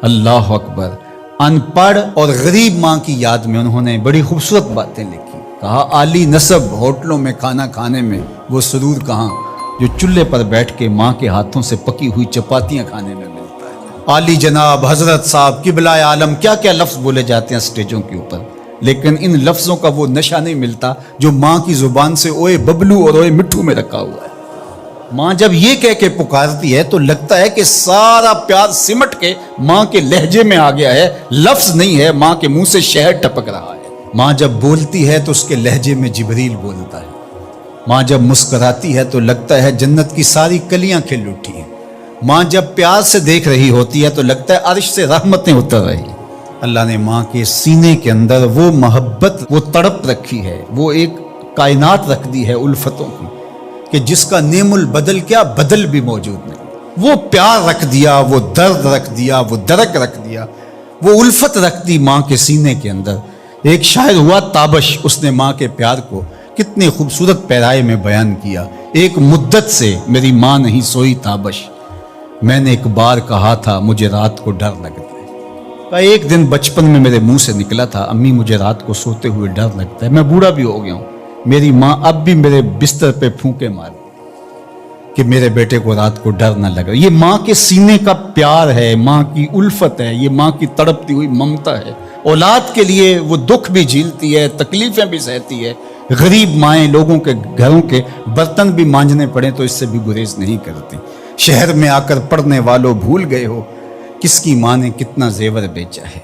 اللہ اکبر۔ ان پڑھ اور غریب ماں کی یاد میں انہوں نے بڑی خوبصورت باتیں لکھی۔ کہا عالی نسب ہوٹلوں میں کھانا کھانے میں وہ سرور کہاں جو چولہے پر بیٹھ کے ماں کے ہاتھوں سے پکی ہوئی چپاتیاں کھانے میں ملتا ہے۔ عالی جناب، حضرت صاحب، قبلہ عالم، کیا کیا لفظ بولے جاتے ہیں سٹیجوں کے اوپر، لیکن ان لفظوں کا وہ نشہ نہیں ملتا جو ماں کی زبان سے اوئے ببلو اور اوئے مٹھو میں رکھا ہوا ہے۔ ماں جب یہ کہہ کے پکارتی ہے تو لگتا ہے کہ سارا پیار سمٹ کے ماں کے لہجے میں آ گیا ہے، لفظ نہیں ہے، ماں کے منہ سے شہد ٹپک رہا ہے۔ ماں جب بولتی ہے تو اس کے لہجے میں جبریل بولتا ہے۔ ماں جب مسکراتی ہے تو لگتا ہے جنت کی ساری کلیاں کھل اٹھی ہیں۔ ماں جب پیار سے دیکھ رہی ہوتی ہے تو لگتا ہے عرش سے رحمتیں اتر رہی ہیں۔ اللہ نے ماں کے سینے کے اندر وہ محبت، وہ تڑپ رکھی ہے، وہ ایک کائنات رکھ دی ہے الفتوں کی کہ جس کا نعم البدل کیا بدل بھی موجود نہیں۔ وہ پیار رکھ دیا، وہ درد رکھ دیا، وہ درک رکھ دیا، وہ الفت رکھ دی ماں کے سینے کے اندر۔ ایک شاعر ہوا تابش، اس نے ماں کے پیار کو کتنے خوبصورت پیرائے میں بیان کیا۔ ایک مدت سے میری ماں نہیں سوئی تابش، میں نے ایک بار کہا تھا مجھے رات کو ڈر لگتا ہے۔ ایک دن بچپن میں میرے منہ سے نکلا تھا امی مجھے رات کو سوتے ہوئے ڈر لگتا ہے۔ میں بوڑھا بھی ہو گیا ہوں، میری ماں اب بھی میرے بستر پہ پھونکے مارتی کہ میرے بیٹے کو رات کو ڈر نہ لگا۔ یہ ماں کے سینے کا پیار ہے، ماں کی الفت ہے، یہ ماں کی تڑپتی ہوئی ممتا ہے۔ اولاد کے لیے وہ دکھ بھی جھیلتی ہے، تکلیفیں بھی سہتی ہے۔ غریب مائیں لوگوں کے گھروں کے برتن بھی مانجنے پڑیں تو اس سے بھی گریز نہیں کرتی۔ شہر میں آ کر پڑھنے والوں بھول گئے ہو کس کی ماں نے کتنا زیور بیچا ہے۔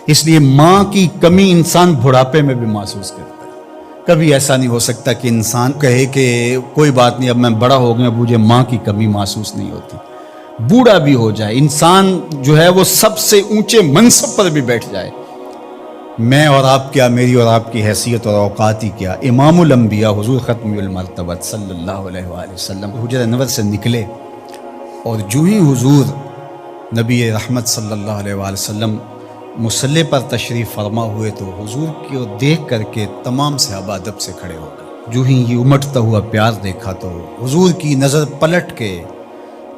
اس لیے ماں کی کمی انسان بڑھاپے میں بھی محسوس کرتا ہے۔ کبھی ایسا نہیں ہو سکتا کہ انسان کہے کہ کوئی بات نہیں اب میں بڑا ہو گیا، مجھے ماں کی کمی محسوس نہیں ہوتی۔ بوڑھا بھی ہو جائے انسان جو ہے وہ سب سے اونچے منصب پر بھی بیٹھ جائے، میں اور آپ کیا، میری اور آپ کی حیثیت اور اوقات ہی کیا۔ امام الانبیاء حضور ختم المرتبت صلی اللہ علیہ وآلہ وسلم حجرہ انور سے نکلے اور جو ہی حضور نبی رحمت صلی اللہ علیہ وآلہ وسلم مصلی پر تشریف فرما ہوئے تو حضور کو دیکھ کر کے تمام صحابہ ادب سے کھڑے ہو گئے۔ جو ہی یہ امٹتا ہوا پیار دیکھا تو حضور کی نظر پلٹ کے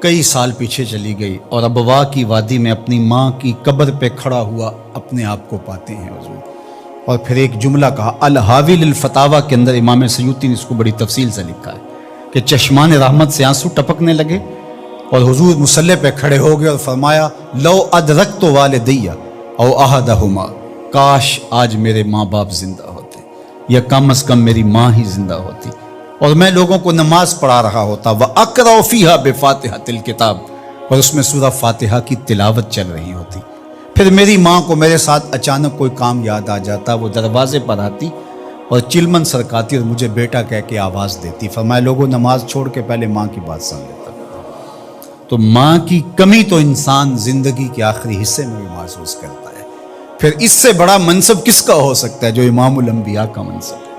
کئی سال پیچھے چلی گئی اور ابوا کی وادی میں اپنی ماں کی قبر پہ کھڑا ہوا اپنے آپ کو پاتے ہیں حضور۔ اور پھر ایک جملہ کہا، الحاوی للفتاوی کے اندر امام سیوطی نے اس کو بڑی تفصیل سے لکھا ہے کہ چشمان رحمت سے آنسو ٹپکنے لگے اور حضور مصلی پہ کھڑے ہو گئے اور فرمایا لو ادرکت والدی او احدہما، کاش آج میرے ماں باپ زندہ ہوتے یا کم از کم میری ماں ہی زندہ ہوتی اور میں لوگوں کو نماز پڑھا رہا ہوتا۔ وَأَقْرَأُ فِيهَا بِفَاتِحَةِ الْكِتَابِ، اور اس میں سورہ فاتحہ کی تلاوت چل رہی ہوتی۔ پھر میری ماں کو میرے ساتھ اچانک کوئی کام یاد آ جاتا، وہ دروازے پر آتی اور چلمن سرکاتی اور مجھے بیٹا کہہ کے آواز دیتی۔ فرمایا لوگوں نماز چھوڑ کے پہلے ماں کی بات سن لیتا۔ تو ماں کی کمی تو انسان زندگی کے آخری حصے میں بھی محسوس کرتا ہے۔ پھر اس سے بڑا منصب کس کا ہو سکتا ہے جو امام الانبیاء کا منصب ہے؟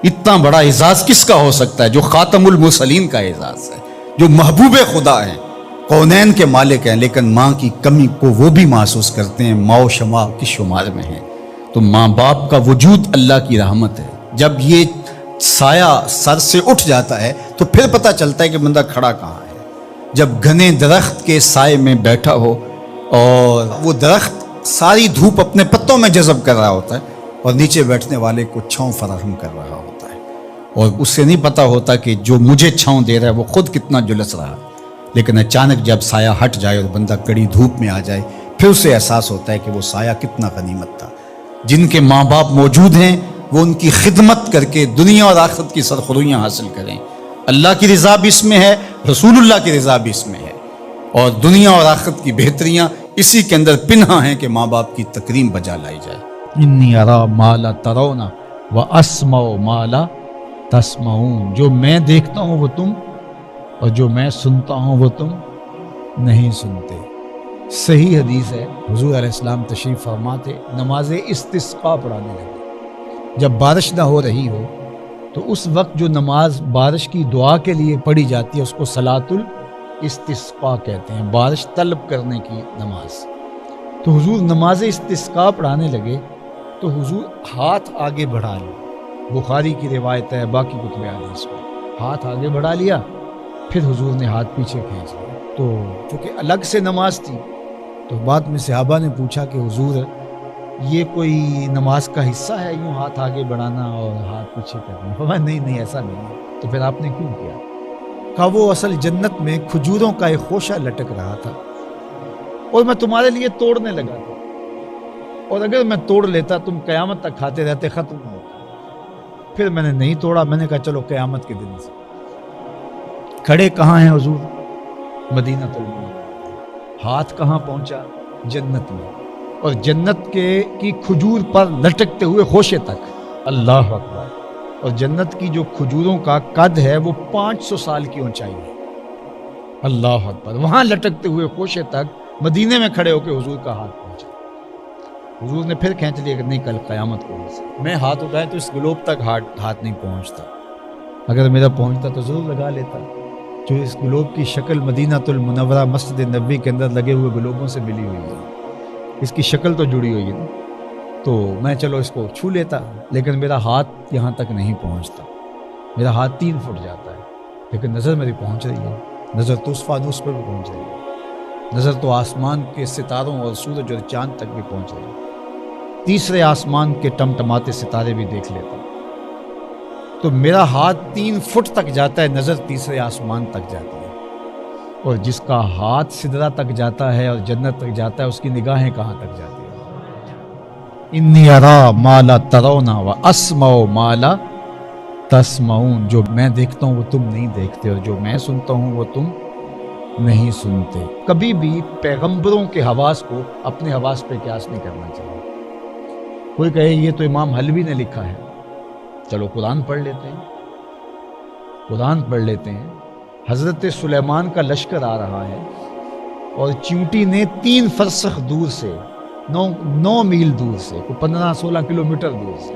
اتنا بڑا اعزاز کس کا ہو سکتا ہے جو خاتم المرسلین کا اعزاز ہے، جو محبوب خدا ہیں، کونین کے مالک ہیں، لیکن ماں کی کمی کو وہ بھی محسوس کرتے ہیں، ماں و شمع کی شمار میں ہیں۔ تو ماں باپ کا وجود اللہ کی رحمت ہے۔ جب یہ سایہ سر سے اٹھ جاتا ہے تو پھر پتہ چلتا ہے کہ بندہ کھڑا کہاں ہے۔ جب گھنے درخت کے سائے میں بیٹھا ہو اور وہ درخت ساری دھوپ اپنے پتوں میں جذب کر رہا ہوتا ہے اور نیچے بیٹھنے والے کو چھاؤں فراہم کر رہا ہوتا ہے، اور اس سے نہیں پتہ ہوتا کہ جو مجھے چھاؤں دے رہا ہے وہ خود کتنا جلس رہا، لیکن اچانک جب سایہ ہٹ جائے اور بندہ کڑی دھوپ میں آ جائے پھر اسے احساس ہوتا ہے کہ وہ سایہ کتنا غنیمت تھا۔ جن کے ماں باپ موجود ہیں وہ ان کی خدمت کر کے دنیا اور آخرت کی سرخرویاں حاصل کریں۔ اللہ کی رضا بھی اس میں ہے، رسول اللہ کی رضا بھی اس میں ہے، اور دنیا اور آخرت کی بہتریاں اسی کے اندر پنہاں ہیں کہ ماں باپ کی تکریم بجا لائی جائے۔ انی ارا ما لا ترون واسمع ما لا تسمعون، جو میں دیکھتا ہوں وہ تم، اور جو میں سنتا ہوں وہ تم نہیں سنتے۔ صحیح حدیث ہے، حضور علیہ السلام تشریف فرما تھے، نماز استسقاء پڑھانے لگے۔ جب بارش نہ ہو رہی ہو تو اس وقت جو نماز بارش کی دعا کے لیے پڑھی جاتی ہے اس کو صلاۃ الاستسقاء کہتے ہیں، بارش طلب کرنے کی نماز۔ تو حضور نماز استسقاء پڑھانے لگے تو حضور ہاتھ آگے بڑھا لیا، بخاری کی روایت ہے، باقی کتب حدیث میں ہاتھ آگے بڑھا لیا، پھر حضور نے ہاتھ پیچھے کھینچ لیا۔ تو چونکہ الگ سے نماز تھی تو بعد میں صحابہ نے پوچھا کہ حضور یہ کوئی نماز کا حصہ ہے یوں ہاتھ آگے بڑھانا اور ہاتھ پیچھے کرنا؟ فرمایا نہیں ایسا نہیں ہے۔ تو پھر آپ نے کیوں کیا؟ کہا وہ اصل جنت میں کھجوروں کا ایک خوشہ لٹک رہا تھا اور میں تمہارے لیے توڑنے لگا تھا، اور اگر میں توڑ لیتا تم قیامت تک کھاتے رہتے، ختم نہ ہوتا۔ پھر میں نے نہیں توڑا، میں نے کہا چلو قیامت کے دن سے۔ کھڑے کہاں ہیں حضور؟ مدینہ المنورہ۔ ہاتھ کہاں پہنچا؟ جنت میں، اور جنت کی کھجور پر لٹکتے ہوئے خوشے تک۔ اللہ اکبر۔ اور جنت کی جو کھجوروں کا قد ہے وہ 500 سال کی اونچائی ہے۔ اللہ اکبر۔ وہاں لٹکتے ہوئے خوشے تک مدینے میں کھڑے ہو کے حضور کا ہاتھ پہنچا۔ حضور نے پھر کھینچ لیا کہ نہیں، کل قیامت کو میں ہاتھ اٹھائے تو اس گلوب تک ہاتھ نہیں پہنچتا، اگر میرا پہنچتا تو ضرور لگا لیتا۔ جو اس گلوب کی شکل مدینہ المنورہ مسجد نبوی کے اندر لگے ہوئے گلوبوں سے ملی ہوئی ہے، اس کی شکل تو جڑی ہوئی ہے، تو میں چلو اس کو چھو لیتا، لیکن میرا ہاتھ یہاں تک نہیں پہنچتا، میرا ہاتھ 3 فٹ جاتا ہے، لیکن نظر میری پہنچ رہی ہے، نظر تو اس فانوس پر بھی پہنچ رہی ہے، نظر تو آسمان کے ستاروں اور سورج اور چاند تک بھی پہنچ رہی ہے، تیسرے آسمان کے ٹمٹماتے ستارے بھی دیکھ لیتا ہوں۔ تو میرا ہاتھ 3 فٹ تک جاتا ہے، نظر تیسرے آسمان تک جاتی ہے، اور جس کا ہاتھ سدرہ تک جاتا ہے اور جنت تک جاتا ہے، اس کی نگاہیں کہاں تک جاتی ہیں؟ انی ارا ما لا ترون واسمع ما لا تسمعون۔ جو میں دیکھتا ہوں وہ تم نہیں دیکھتے، اور جو میں سنتا ہوں وہ تم نہیں سنتے۔ کبھی بھی پیغمبروں کے حواس کو اپنے حواس پہ قیاس نہیں کرنا چاہیے۔ کوئی کہے یہ تو امام حلوی نے لکھا ہے، چلو قرآن پڑھ لیتے ہیں، قرآن پڑھ لیتے ہیں۔ حضرت سلیمان کا لشکر آ رہا ہے، اور چیونٹی نے 3 فرسخ دور سے، 9 میل دور سے، 15-16 کلومیٹر دور سے،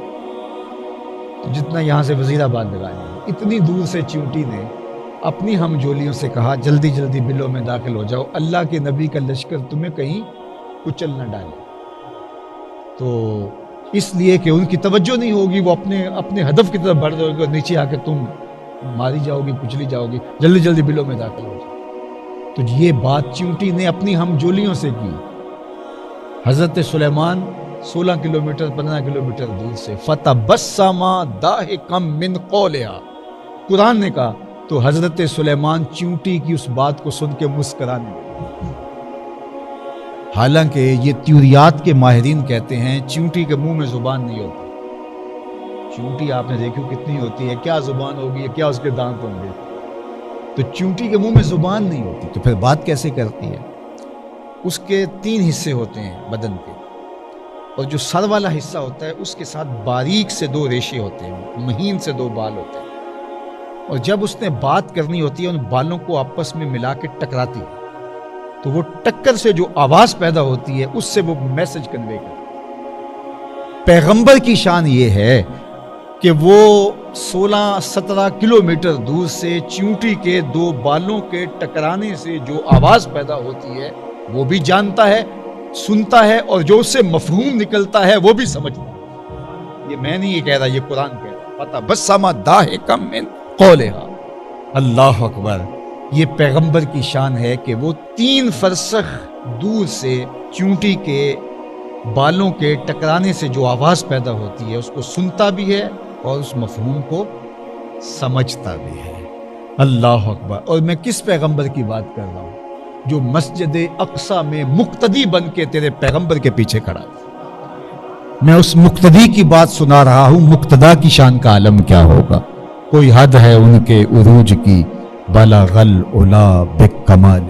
جتنا یہاں سے وزیر آباد لگایا ہے، اتنی دور سے چیونٹی نے اپنی ہم جولیوں سے کہا جلدی جلدی بلوں میں داخل ہو جاؤ، اللہ کے نبی کا لشکر تمہیں کہیں کچل نہ ڈالے۔ تو اس لیے کہ ان کی توجہ نہیں ہوگی، وہ اپنے ہدف کی طرف بڑھ رہے ہوگی، اور نیچے آ کے تم ماری جاؤ گی، کچلی جاؤ گی، جلدی جلدی بلوں میں داخل ہو جاؤ۔ تو یہ بات چیونٹی نے اپنی ہم جولیوں سے کی، حضرت سلیمان 16 کلومیٹر 15 کلومیٹر دور سے۔ فتبسم ضاحکا من قولها، قرآن نے کہا تو حضرت سلیمان چیونٹی کی اس بات کو سن کے مسکرانے لگے۔ حالانکہ یہ تیوریات کے ماہرین کہتے ہیں چیونٹی کے منہ میں زبان نہیں ہوتی۔ چیونٹی آپ نے دیکھی کتنی ہوتی ہے، کیا زبان ہوگی، کیا اس کے دانت ہوں گے، تو چیونٹی کے منہ میں زبان نہیں ہوتی، تو پھر بات کیسے کرتی ہے؟ اس کے 3 حصے ہوتے ہیں بدن کے، اور جو سر والا حصہ ہوتا ہے اس کے ساتھ باریک سے 2 ریشے ہوتے ہیں، مہین سے 2 بال ہوتے ہیں، اور جب اس نے بات کرنی ہوتی ہے ان بالوں کو آپس میں ملا کے ٹکراتی ہے، تو وہ ٹکر سے جو آواز پیدا ہوتی ہے اس سے وہ میسج کنوے کرتی ہے۔ پیغمبر کی شان یہ ہے کہ وہ 16-17 کلومیٹر دور سے چیونٹی کے 2 بالوں کے ٹکرانے سے جو آواز پیدا ہوتی ہے وہ بھی جانتا ہے، سنتا ہے، اور جو اس سے مفہوم نکلتا ہے وہ بھی سمجھتا ہے۔ یہ میں نہیں یہ کہہ رہا، یہ قرآن کہہ رہا۔ فتبسم ضاحکا من قولها۔ اللہ اکبر۔ یہ پیغمبر کی شان ہے کہ وہ 3 فرسخ دور سے چیونٹی کے بالوں کے ٹکرانے سے جو آواز پیدا ہوتی ہے اس کو سنتا بھی ہے اور اس مفہوم کو سمجھتا بھی ہے۔ اللہ اکبر۔ اور میں کس پیغمبر کی بات کر رہا ہوں؟ جو مسجد اقصی میں مقتدی بن کے تیرے پیغمبر کے پیچھے کھڑا ہے۔ میں اس مقتدی کی بات سنا رہا ہوں، مقتدا کی شان کا عالم کیا ہوگا؟ کوئی حد ہے ان کے عروج کی، بلغ العلا بکمال۔